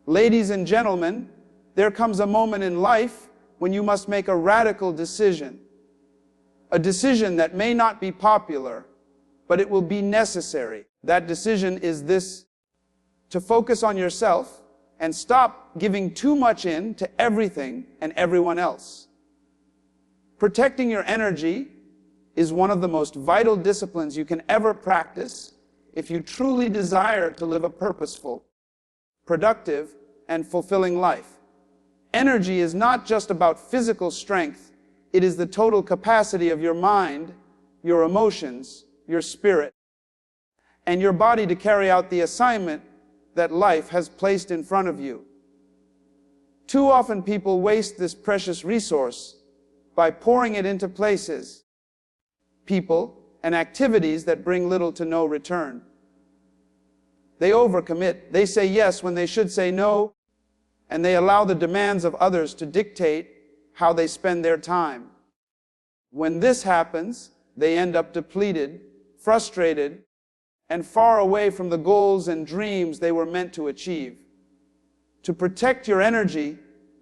Ladies and gentlemen, there comes a moment in life when you must make a radical decision. A decision that may not be popular, but it will be necessary. That decision is this: to focus on yourself and stop giving too much in to everything and everyone else. Protecting your energy is one of the most vital disciplines you can ever practice if you truly desire to live a purposeful, productive, and fulfilling life. Energy is not just about physical strength. It is the total capacity of your mind, your emotions, your spirit, and your body to carry out the assignment that life has placed in front of you. Too often people waste this precious resource by pouring it into places, people, and activities that bring little to no return. They overcommit. They say yes when they should say no, and they allow the demands of others to dictate how they spend their time. When this happens, they end up depleted, frustrated, and far away from the goals and dreams they were meant to achieve. To protect your energy,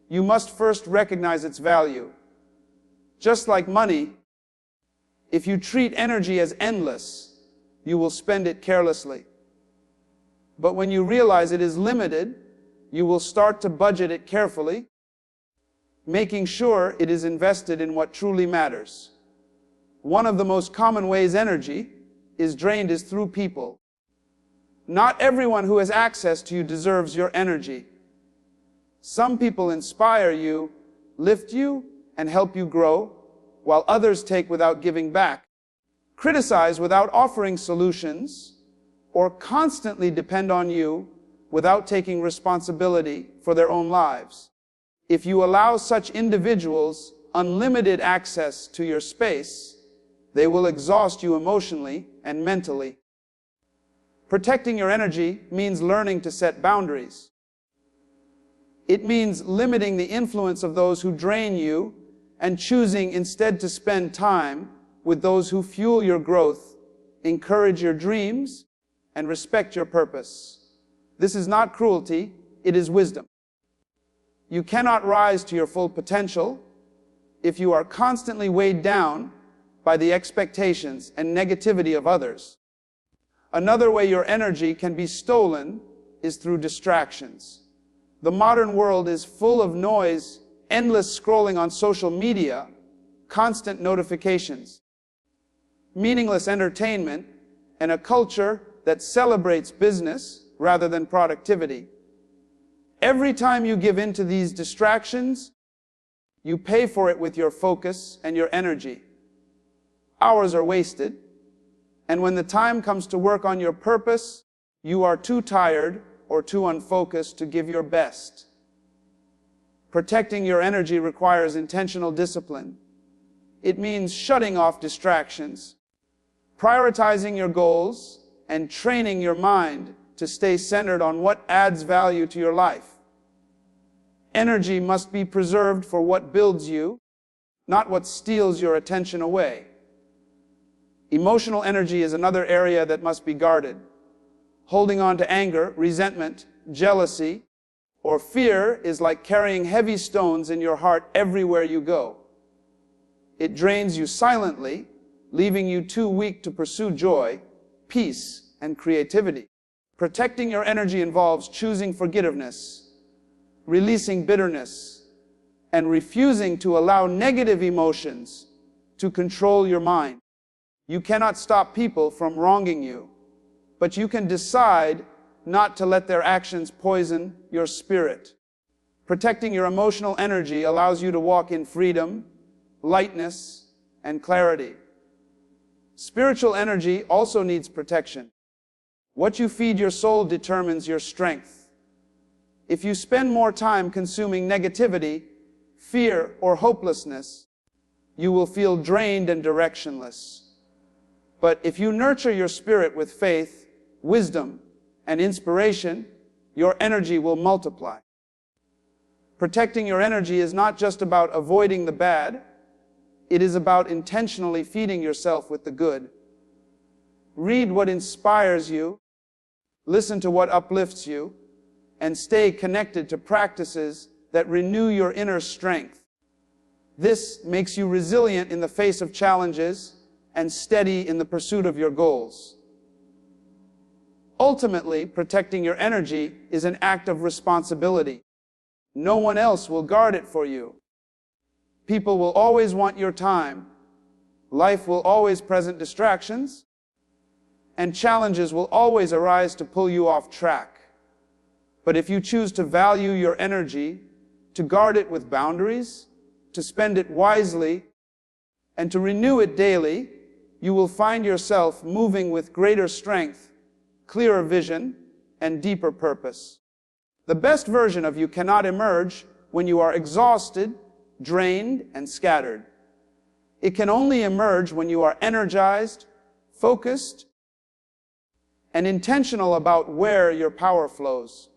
you must first recognize its value. Just like money, if you treat energy as endless, you will spend it carelessly. But when you realize it is limited, you will start to budget it carefully, making sure it is invested in what truly matters. One of the most common ways energy is drained is through people. Not everyone who has access to you deserves your energy. Some people inspire you, lift you, and help you grow, while others take without giving back, criticize without offering solutions, or constantly depend on you without taking responsibility for their own lives. If you allow such individuals unlimited access to your space, they will exhaust you emotionally and mentally. Protecting your energy means learning to set boundaries. It means limiting the influence of those who drain you and choosing instead to spend time with those who fuel your growth, encourage your dreams, and respect your purpose. This is not cruelty, it is wisdom. You cannot rise to your full potential if you are constantly weighed down by the expectations and negativity of others. Another way your energy can be stolen is through distractions. The modern world is full of noise, endless scrolling on social media, constant notifications, meaningless entertainment, and a culture that celebrates business rather than productivity. Every time you give in to these distractions, you pay for it with your focus and your energy. Hours are wasted, and when the time comes to work on your purpose, you are too tired or too unfocused to give your best. Protecting your energy requires intentional discipline. It means shutting off distractions, prioritizing your goals, and training your mind to stay centered on what adds value to your life. Energy must be preserved for what builds you, not what steals your attention away. Emotional energy is another area that must be guarded. Holding on to anger, resentment, jealousy, or fear is like carrying heavy stones in your heart everywhere you go. It drains you silently, leaving you too weak to pursue joy, peace, and creativity. Protecting your energy involves choosing forgiveness, releasing bitterness, and refusing to allow negative emotions to control your mind. You cannot stop people from wronging you, but you can decide not to let their actions poison your spirit. Protecting your emotional energy allows you to walk in freedom, lightness, and clarity. Spiritual energy also needs protection. What you feed your soul determines your strength. If you spend more time consuming negativity, fear, or hopelessness, you will feel drained and directionless. But if you nurture your spirit with faith, wisdom, and inspiration, your energy will multiply. Protecting your energy is not just about avoiding the bad, it is about intentionally feeding yourself with the good. Read what inspires you, listen to what uplifts you, and stay connected to practices that renew your inner strength. This makes you resilient in the face of challenges and steady in the pursuit of your goals. Ultimately, protecting your energy is an act of responsibility. No one else will guard it for you. People will always want your time. Life will always present distractions, and challenges will always arise to pull you off track. But if you choose to value your energy, to guard it with boundaries, to spend it wisely, and to renew it daily, you will find yourself moving with greater strength, clearer vision, and deeper purpose. The best version of you cannot emerge when you are exhausted, drained, and scattered. It can only emerge when you are energized, focused, and intentional about where your power flows.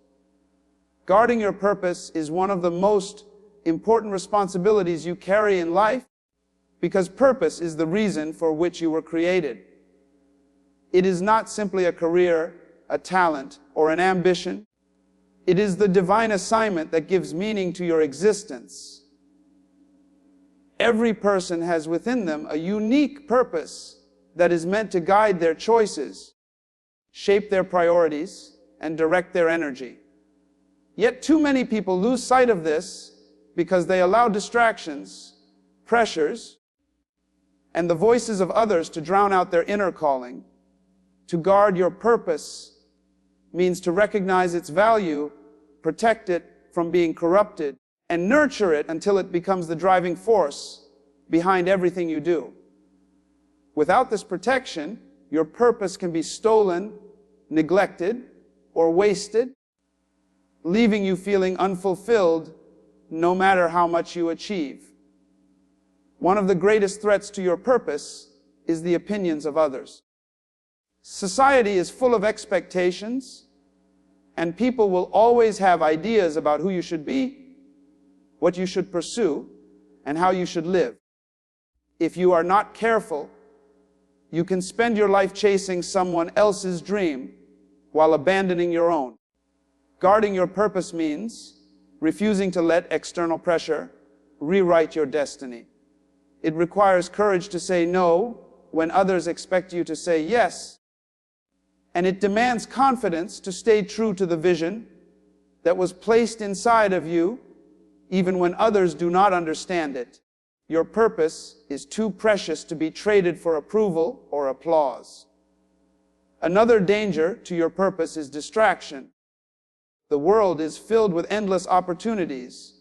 Guarding your purpose is one of the most important responsibilities you carry in life, because purpose is the reason for which you were created. It is not simply a career, a talent, or an ambition. It is the divine assignment that gives meaning to your existence. Every person has within them a unique purpose that is meant to guide their choices, shape their priorities, and direct their energy. Yet too many people lose sight of this because they allow distractions, pressures, and the voices of others to drown out their inner calling. To guard your purpose means to recognize its value, protect it from being corrupted, and nurture it until it becomes the driving force behind everything you do. Without this protection, your purpose can be stolen, neglected, or wasted, leaving you feeling unfulfilled no matter how much you achieve. One of the greatest threats to your purpose is the opinions of others. Society is full of expectations, and people will always have ideas about who you should be, what you should pursue, and how you should live. If you are not careful, you can spend your life chasing someone else's dream while abandoning your own. Guarding your purpose means refusing to let external pressure rewrite your destiny. It requires courage to say no when others expect you to say yes. And it demands confidence to stay true to the vision that was placed inside of you, even when others do not understand it. Your purpose is too precious to be traded for approval or applause. Another danger to your purpose is distraction. The world is filled with endless opportunities,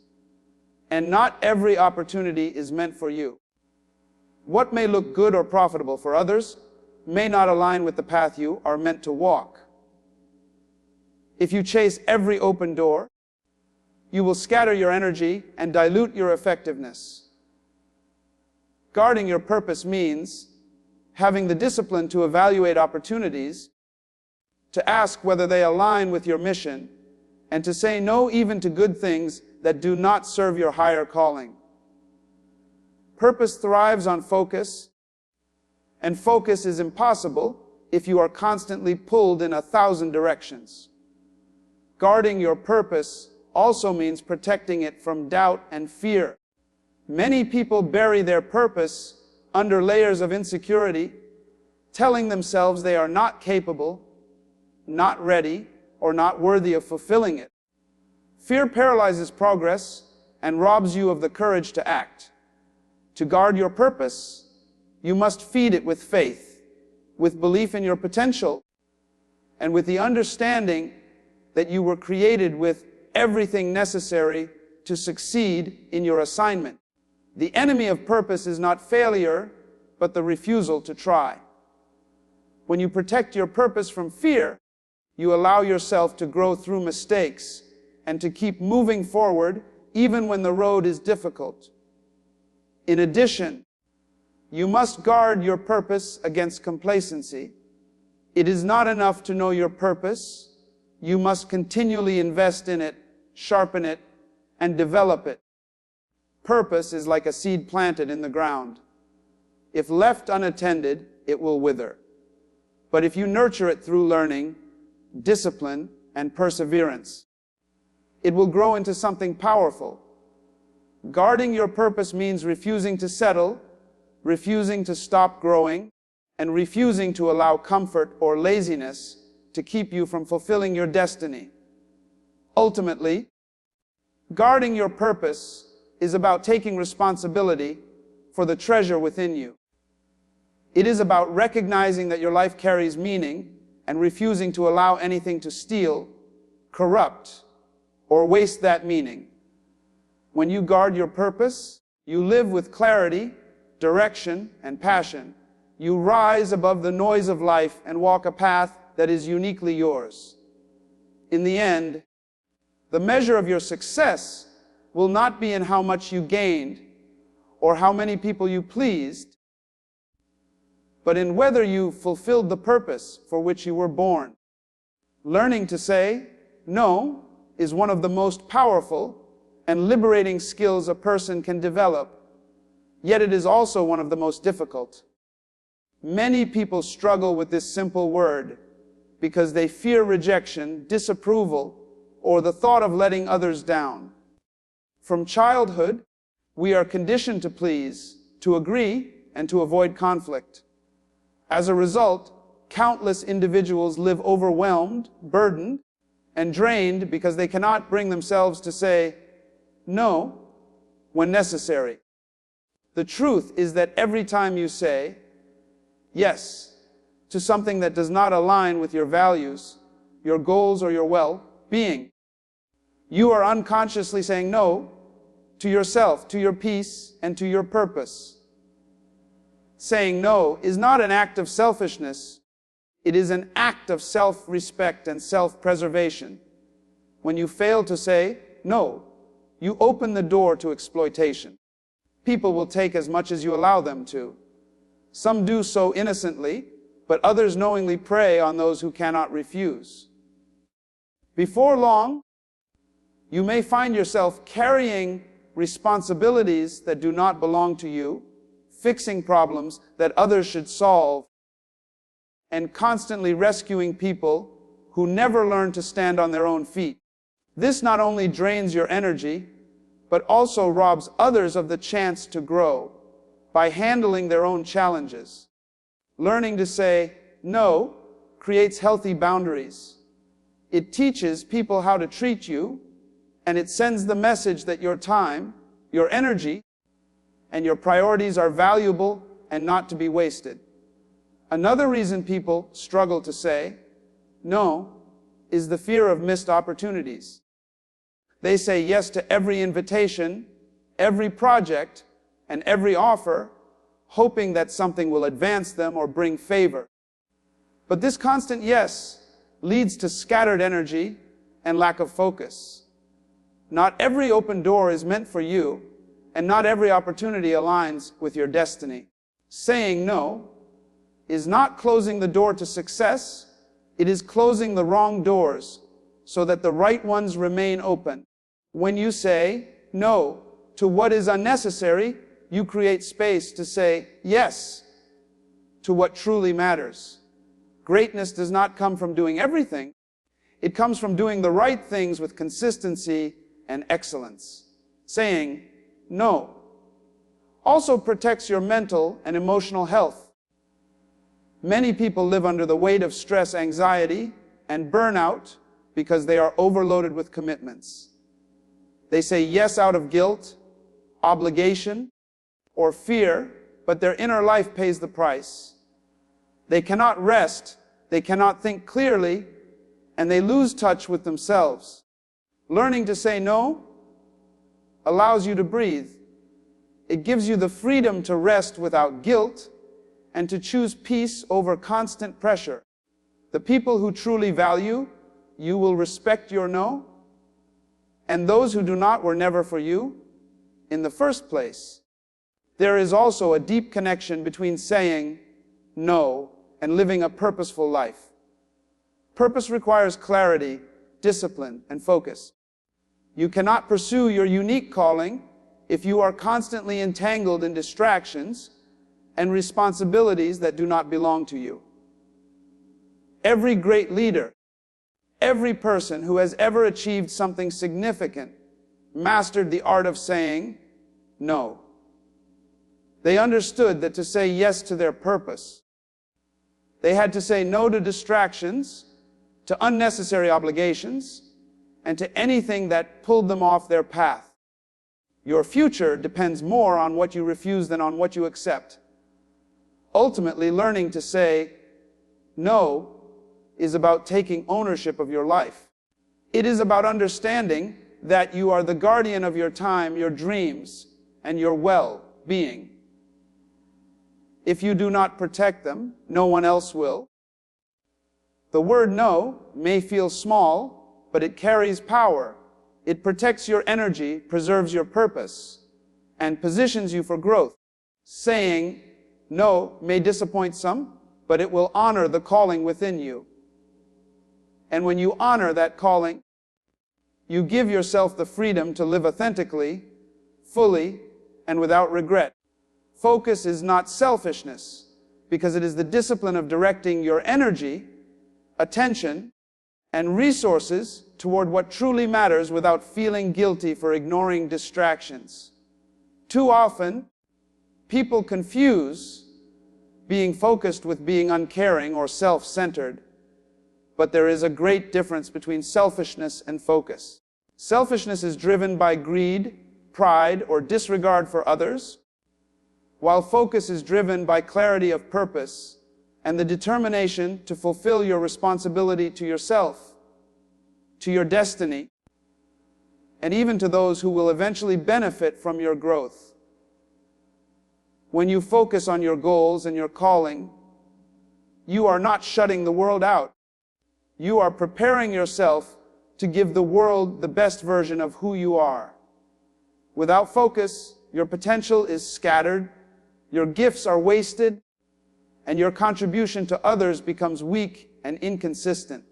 and not every opportunity is meant for you. What may look good or profitable for others may not align with the path you are meant to walk. If you chase every open door, you will scatter your energy and dilute your effectiveness. Guarding your purpose means having the discipline to evaluate opportunities, to ask whether they align with your mission, and to say no even to good things that do not serve your higher calling. Purpose thrives on focus, and focus is impossible if you are constantly pulled in 1,000 directions. Guarding your purpose also means protecting it from doubt and fear. Many people bury their purpose under layers of insecurity, telling themselves they are not capable, not ready, or not worthy of fulfilling it. Fear paralyzes progress and robs you of the courage to act. To guard your purpose, you must feed it with faith, with belief in your potential, and with the understanding that you were created with everything necessary to succeed in your assignment. The enemy of purpose is not failure, but the refusal to try. When you protect your purpose from fear, you allow yourself to grow through mistakes and to keep moving forward even when the road is difficult. In addition, you must guard your purpose against complacency. It is not enough to know your purpose. You must continually invest in it, sharpen it, and develop it. Purpose is like a seed planted in the ground. If left unattended, it will wither. But if you nurture it through learning, discipline, and perseverance, it will grow into something powerful. Guarding your purpose means refusing to settle, refusing to stop growing, and refusing to allow comfort or laziness to keep you from fulfilling your destiny. Ultimately, guarding your purpose is about taking responsibility for the treasure within you. It is about recognizing that your life carries meaning and refusing to allow anything to steal, corrupt, or waste that meaning. When you guard your purpose, you live with clarity, direction, and passion. You rise above the noise of life and walk a path that is uniquely yours. In the end, the measure of your success will not be in how much you gained or how many people you pleased, but in whether you fulfilled the purpose for which you were born. Learning to say no is one of the most powerful and liberating skills a person can develop, yet it is also one of the most difficult. Many people struggle with this simple word because they fear rejection, disapproval, or the thought of letting others down. From childhood, we are conditioned to please, to agree, and to avoid conflict. As a result, countless individuals live overwhelmed, burdened, and drained because they cannot bring themselves to say no when necessary. The truth is that every time you say yes to something that does not align with your values, your goals, or your well-being, you are unconsciously saying no to yourself, to your peace, and to your purpose. Saying no is not an act of selfishness. It is an act of self-respect and self-preservation. When you fail to say no, you open the door to exploitation. People will take as much as you allow them to. Some do so innocently, but others knowingly prey on those who cannot refuse. Before long, you may find yourself carrying responsibilities that do not belong to you, fixing problems that others should solve, and constantly rescuing people who never learn to stand on their own feet. This not only drains your energy, but also robs others of the chance to grow by handling their own challenges. Learning to say no creates healthy boundaries. It teaches people how to treat you, and it sends the message that your time, your energy, and your priorities are valuable and not to be wasted. Another reason people struggle to say no is the fear of missed opportunities. They say yes to every invitation, every project, and every offer, hoping that something will advance them or bring favor. But this constant yes leads to scattered energy and lack of focus. Not every open door is meant for you, and not every opportunity aligns with your destiny. Saying no is not closing the door to success, it is closing the wrong doors so that the right ones remain open. When you say no to what is unnecessary, you create space to say yes to what truly matters. Greatness does not come from doing everything. It comes from doing the right things with consistency and excellence. Saying no also protects your mental and emotional health. Many people live under the weight of stress, anxiety, and burnout because they are overloaded with commitments. They say yes out of guilt, obligation, or fear, but their inner life pays the price. They cannot rest, they cannot think clearly, and they lose touch with themselves. Learning to say no allows you to breathe. It gives you the freedom to rest without guilt and to choose peace over constant pressure. The people who truly value you will respect your no, and those who do not were never for you in the first place. There is also a deep connection between saying no and living a purposeful life. Purpose requires clarity, discipline, and focus. You cannot pursue your unique calling if you are constantly entangled in distractions and responsibilities that do not belong to you. Every great leader, every person who has ever achieved something significant mastered the art of saying no. They understood that to say yes to their purpose, they had to say no to distractions, to unnecessary obligations, and to anything that pulled them off their path. Your future depends more on what you refuse than on what you accept. Ultimately, learning to say no is about taking ownership of your life. It is about understanding that you are the guardian of your time, your dreams, and your well-being. If you do not protect them, no one else will. The word no may feel small, but it carries power. It protects your energy, preserves your purpose, and positions you for growth. Saying no may disappoint some, but it will honor the calling within you. And when you honor that calling, you give yourself the freedom to live authentically, fully, and without regret. Focus is not selfishness, because it is the discipline of directing your energy, attention, and resources toward what truly matters without feeling guilty for ignoring distractions. Too often, people confuse being focused with being uncaring or self-centered, but there is a great difference between selfishness and focus. Selfishness is driven by greed, pride, or disregard for others, while focus is driven by clarity of purpose and the determination to fulfill your responsibility to yourself, to your destiny, and even to those who will eventually benefit from your growth. When you focus on your goals and your calling, you are not shutting the world out. You are preparing yourself to give the world the best version of who you are. Without focus, your potential is scattered, your gifts are wasted, and your contribution to others becomes weak and inconsistent.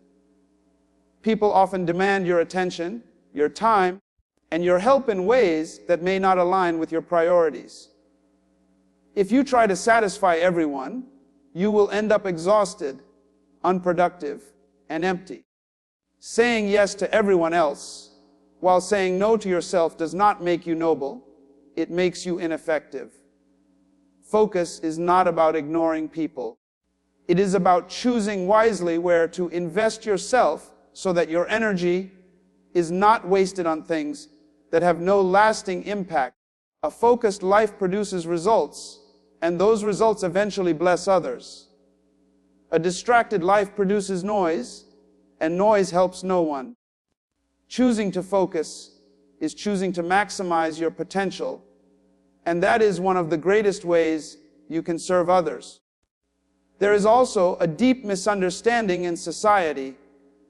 People often demand your attention, your time, and your help in ways that may not align with your priorities. If you try to satisfy everyone, you will end up exhausted, unproductive, and empty. Saying yes to everyone else, while saying no to yourself, does not make you noble. It makes you ineffective. Focus is not about ignoring people. It is about choosing wisely where to invest yourself so that your energy is not wasted on things that have no lasting impact. A focused life produces results, and those results eventually bless others. A distracted life produces noise, and noise helps no one. Choosing to focus is choosing to maximize your potential, and that is one of the greatest ways you can serve others. There is also a deep misunderstanding in society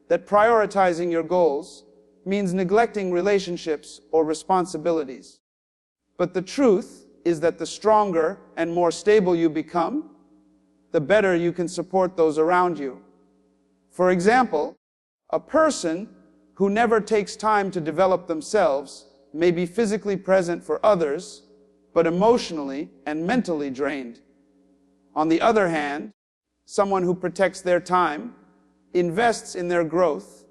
that prioritizing your goals means neglecting relationships or responsibilities. But the truth is that the stronger and more stable you become, the better you can support those around you. For example, a person who never takes time to develop themselves may be physically present for others, but emotionally and mentally drained. On the other hand, someone who protects their time, invests in their growth,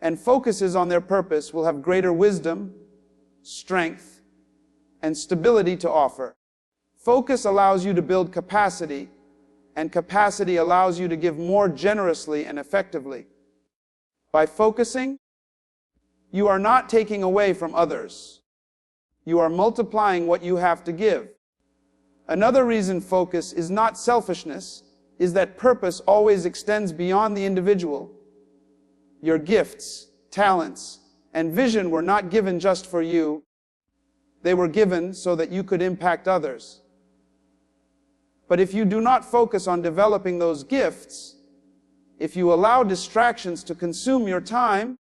and focuses on their purpose will have greater wisdom, strength, and stability to offer. Focus allows you to build capacity, and capacity allows you to give more generously and effectively. By focusing, you are not taking away from others. You are multiplying what you have to give. Another reason focus is not selfishness is that purpose always extends beyond the individual. Your gifts, talents, and vision were not given just for you. They were given so that you could impact others. But if you do not focus on developing those gifts, if you allow distractions to consume your time,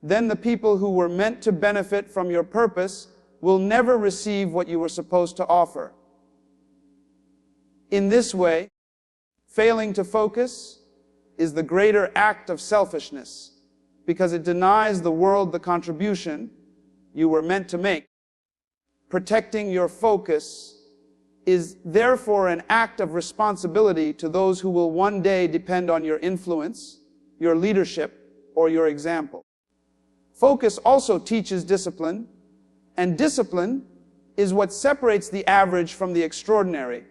then the people who were meant to benefit from your purpose will never receive what you were supposed to offer. In this way, failing to focus is the greater act of selfishness, because it denies the world the contribution you were meant to make. Protecting your focus is therefore an act of responsibility to those who will one day depend on your influence, your leadership, or your example. Focus also teaches discipline, and discipline is what separates the average from the extraordinary.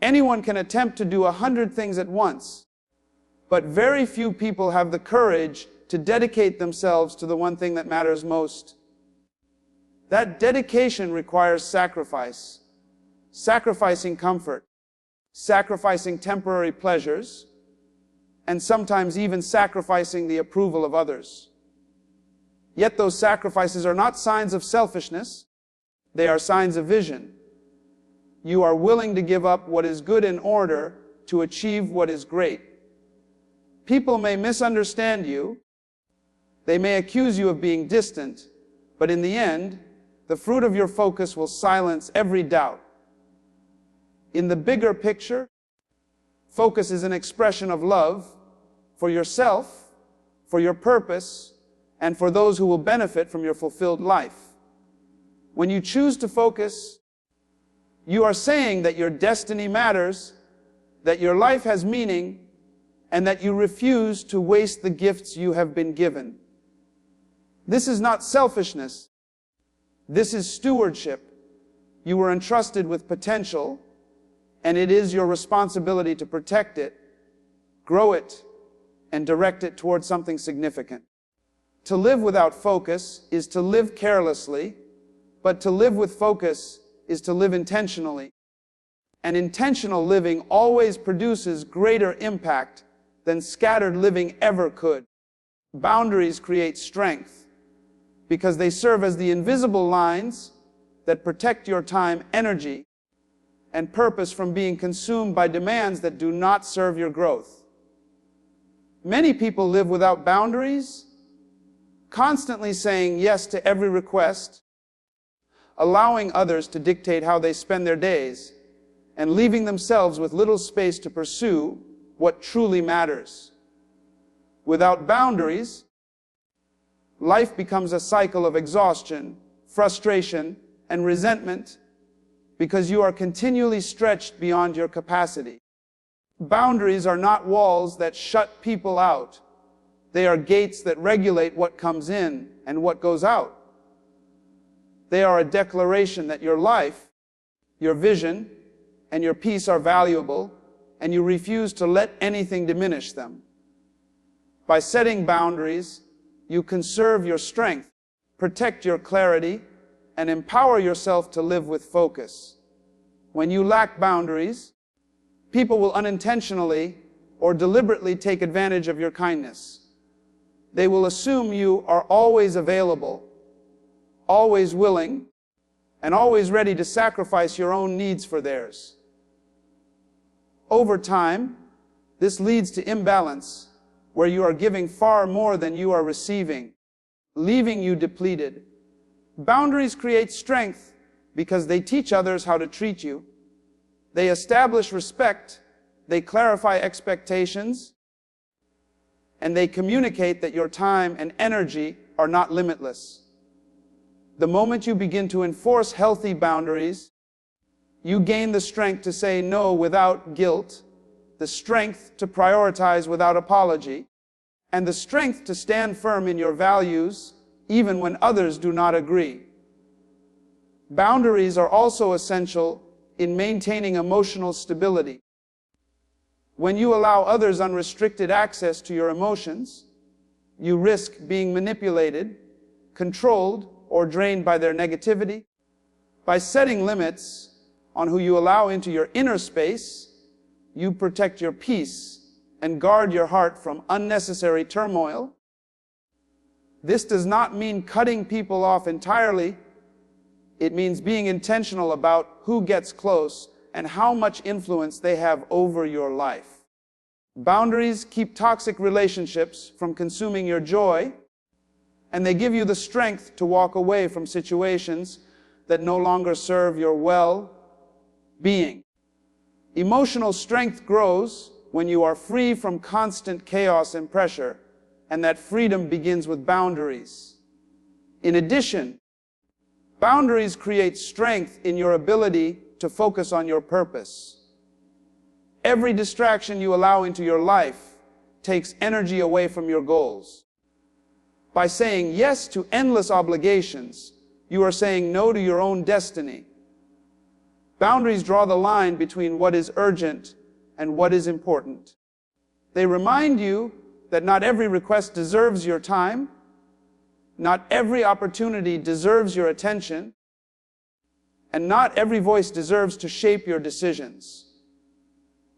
Anyone can attempt to do 100 things at once, but very few people have the courage to dedicate themselves to the one thing that matters most. That dedication requires sacrifice, sacrificing comfort, sacrificing temporary pleasures, and sometimes even sacrificing the approval of others. Yet those sacrifices are not signs of selfishness, they are signs of vision. You are willing to give up what is good in order to achieve what is great. People may misunderstand you, they may accuse you of being distant, but in the end, the fruit of your focus will silence every doubt. In the bigger picture, focus is an expression of love for yourself, for your purpose, and for those who will benefit from your fulfilled life. When you choose to focus, you are saying that your destiny matters, that your life has meaning, and that you refuse to waste the gifts you have been given. This is not selfishness. This is stewardship. You were entrusted with potential, and it is your responsibility to protect it, grow it, and direct it towards something significant. To live without focus is to live carelessly, but to live with focus is to live intentionally. And intentional living always produces greater impact than scattered living ever could. Boundaries create strength because they serve as the invisible lines that protect your time, energy, and purpose from being consumed by demands that do not serve your growth. Many people live without boundaries, constantly saying yes to every request, allowing others to dictate how they spend their days, and leaving themselves with little space to pursue what truly matters. Without boundaries, life becomes a cycle of exhaustion, frustration, and resentment because you are continually stretched beyond your capacity. Boundaries are not walls that shut people out. They are gates that regulate what comes in and what goes out. They are a declaration that your life, your vision, and your peace are valuable, and you refuse to let anything diminish them. By setting boundaries, you conserve your strength, protect your clarity, and empower yourself to live with focus. When you lack boundaries, people will unintentionally or deliberately take advantage of your kindness. They will assume you are always available, always willing, and always ready to sacrifice your own needs for theirs. Over time, this leads to imbalance, where you are giving far more than you are receiving, leaving you depleted. Boundaries create strength because they teach others how to treat you. They establish respect, they clarify expectations, and they communicate that your time and energy are not limitless. The moment you begin to enforce healthy boundaries, you gain the strength to say no without guilt, the strength to prioritize without apology, and the strength to stand firm in your values even when others do not agree. Boundaries are also essential in maintaining emotional stability. When you allow others unrestricted access to your emotions, you risk being manipulated, controlled, or drained by their negativity. By setting limits on who you allow into your inner space, you protect your peace and guard your heart from unnecessary turmoil. This does not mean cutting people off entirely. It means being intentional about who gets close and how much influence they have over your life. Boundaries keep toxic relationships from consuming your joy, and they give you the strength to walk away from situations that no longer serve your well-being. Emotional strength grows when you are free from constant chaos and pressure, and that freedom begins with boundaries. In addition, boundaries create strength in your ability to focus on your purpose. Every distraction you allow into your life takes energy away from your goals. By saying yes to endless obligations, you are saying no to your own destiny. Boundaries draw the line between what is urgent and what is important. They remind you that not every request deserves your time, not every opportunity deserves your attention, and not every voice deserves to shape your decisions.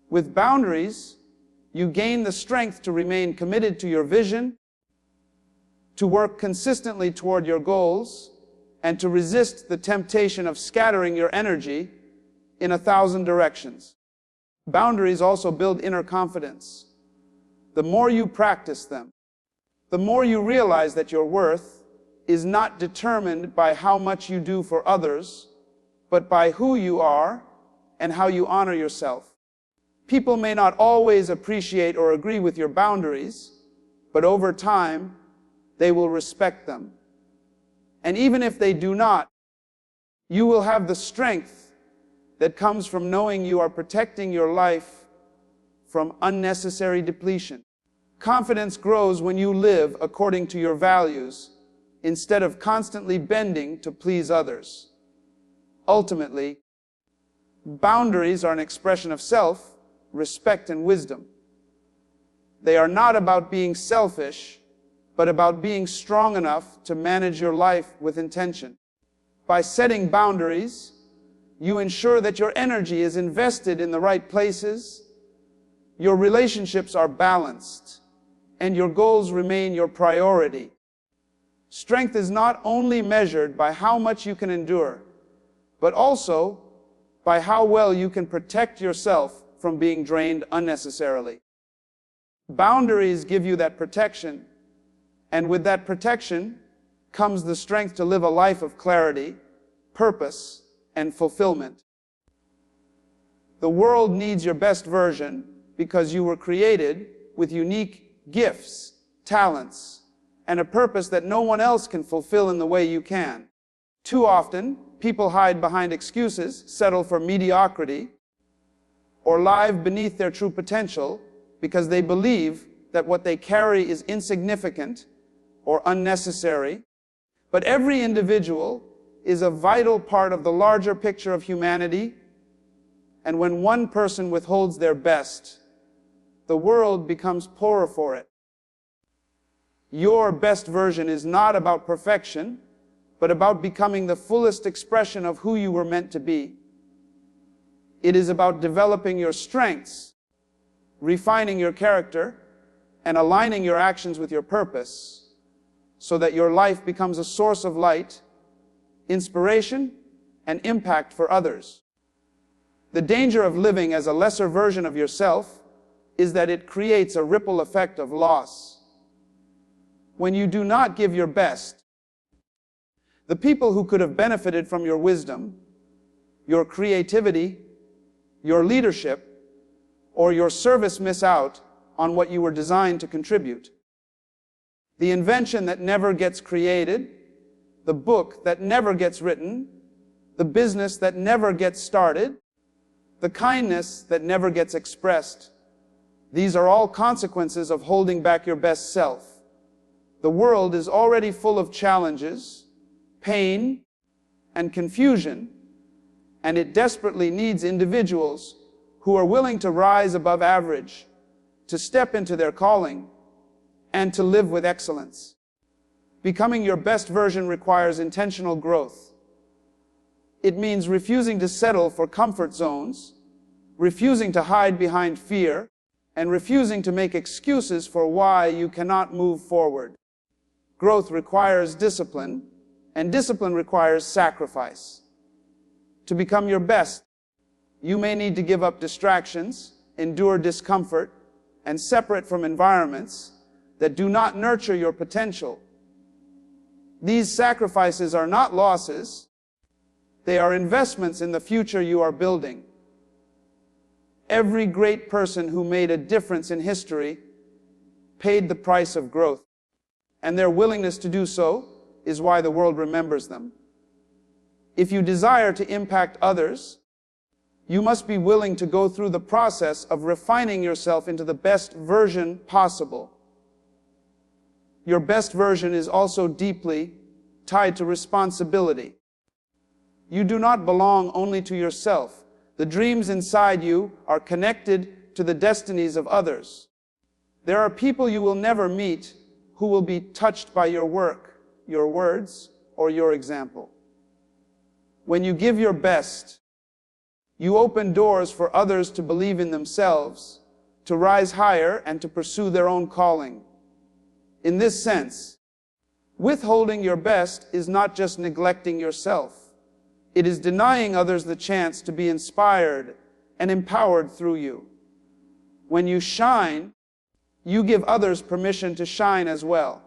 With boundaries, you gain the strength to remain committed to your vision, to work consistently toward your goals, and to resist the temptation of scattering your energy in 1,000 directions. Boundaries also build inner confidence. The more you practice them, the more you realize that your worth is not determined by how much you do for others, but by who you are and how you honor yourself. People may not always appreciate or agree with your boundaries, but over time, they will respect them. And even if they do not, you will have the strength that comes from knowing you are protecting your life from unnecessary depletion. Confidence grows when you live according to your values instead of constantly bending to please others. Ultimately, boundaries are an expression of self, respect, and wisdom. They are not about being selfish, but about being strong enough to manage your life with intention. By setting boundaries, you ensure that your energy is invested in the right places, your relationships are balanced, and your goals remain your priority. Strength is not only measured by how much you can endure, but also by how well you can protect yourself from being drained unnecessarily. Boundaries give you that protection, and with that protection comes the strength to live a life of clarity, purpose, and fulfillment. The world needs your best version because you were created with unique gifts, talents, and a purpose that no one else can fulfill in the way you can. Too often, people hide behind excuses, settle for mediocrity, or live beneath their true potential because they believe that what they carry is insignificant or unnecessary. But every individual is a vital part of the larger picture of humanity, and when one person withholds their best, the world becomes poorer for it. Your best version is not about perfection, but about becoming the fullest expression of who you were meant to be. It is about developing your strengths, refining your character, and aligning your actions with your purpose, so that your life becomes a source of light, inspiration, and impact for others. The danger of living as a lesser version of yourself is that it creates a ripple effect of loss. When you do not give your best, the people who could have benefited from your wisdom, your creativity, your leadership, or your service miss out on what you were designed to contribute. The invention that never gets created, the book that never gets written, the business that never gets started, the kindness that never gets expressed. These are all consequences of holding back your best self. The world is already full of challenges, pain, and confusion, and it desperately needs individuals who are willing to rise above average, to step into their calling, and to live with excellence. Becoming your best version requires intentional growth. It means refusing to settle for comfort zones, refusing to hide behind fear, and refusing to make excuses for why you cannot move forward. Growth requires discipline, and discipline requires sacrifice. To become your best, you may need to give up distractions, endure discomfort, and separate from environments that do not nurture your potential. These sacrifices are not losses. They are investments in the future you are building. Every great person who made a difference in history paid the price of growth, and their willingness to do so is why the world remembers them. If you desire to impact others, You must be willing to go through the process of refining yourself into the best version possible. Your best version is also deeply tied to responsibility. You do not belong only to yourself. The dreams inside you are connected to the destinies of others. There are people you will never meet who will be touched by your work, your words, or your example. When you give your best, you open doors for others to believe in themselves, to rise higher, and to pursue their own calling. In this sense, withholding your best is not just neglecting yourself. It is denying others the chance to be inspired and empowered through you. When you shine, you give others permission to shine as well.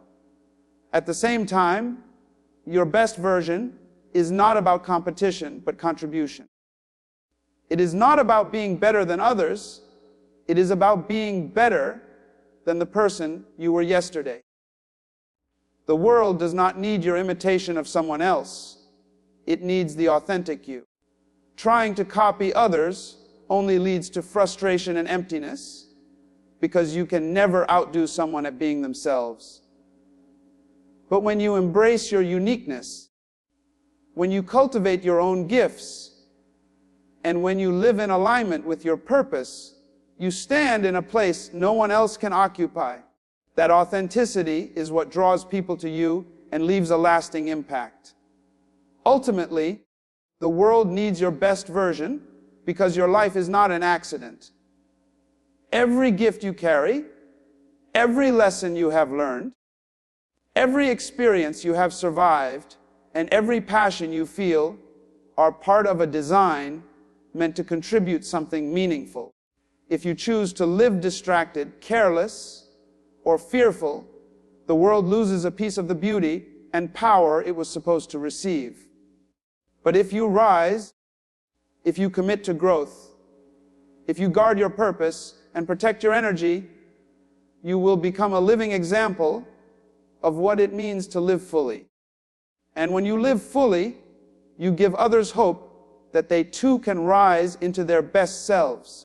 At the same time, your best version is not about competition, but contribution. It is not about being better than others. It is about being better than the person you were yesterday. The world does not need your imitation of someone else. It needs the authentic you. Trying to copy others only leads to frustration and emptiness, because you can never outdo someone at being themselves. But when you embrace your uniqueness, when you cultivate your own gifts, and when you live in alignment with your purpose, you stand in a place no one else can occupy. That authenticity is what draws people to you and leaves a lasting impact. Ultimately, the world needs your best version because your life is not an accident. Every gift you carry, every lesson you have learned, every experience you have survived, and every passion you feel are part of a design meant to contribute something meaningful. If you choose to live distracted, careless, or fearful, the world loses a piece of the beauty and power it was supposed to receive. But if you rise, if you commit to growth, if you guard your purpose and protect your energy, you will become a living example of what it means to live fully. And when you live fully, you give others hope that they too can rise into their best selves.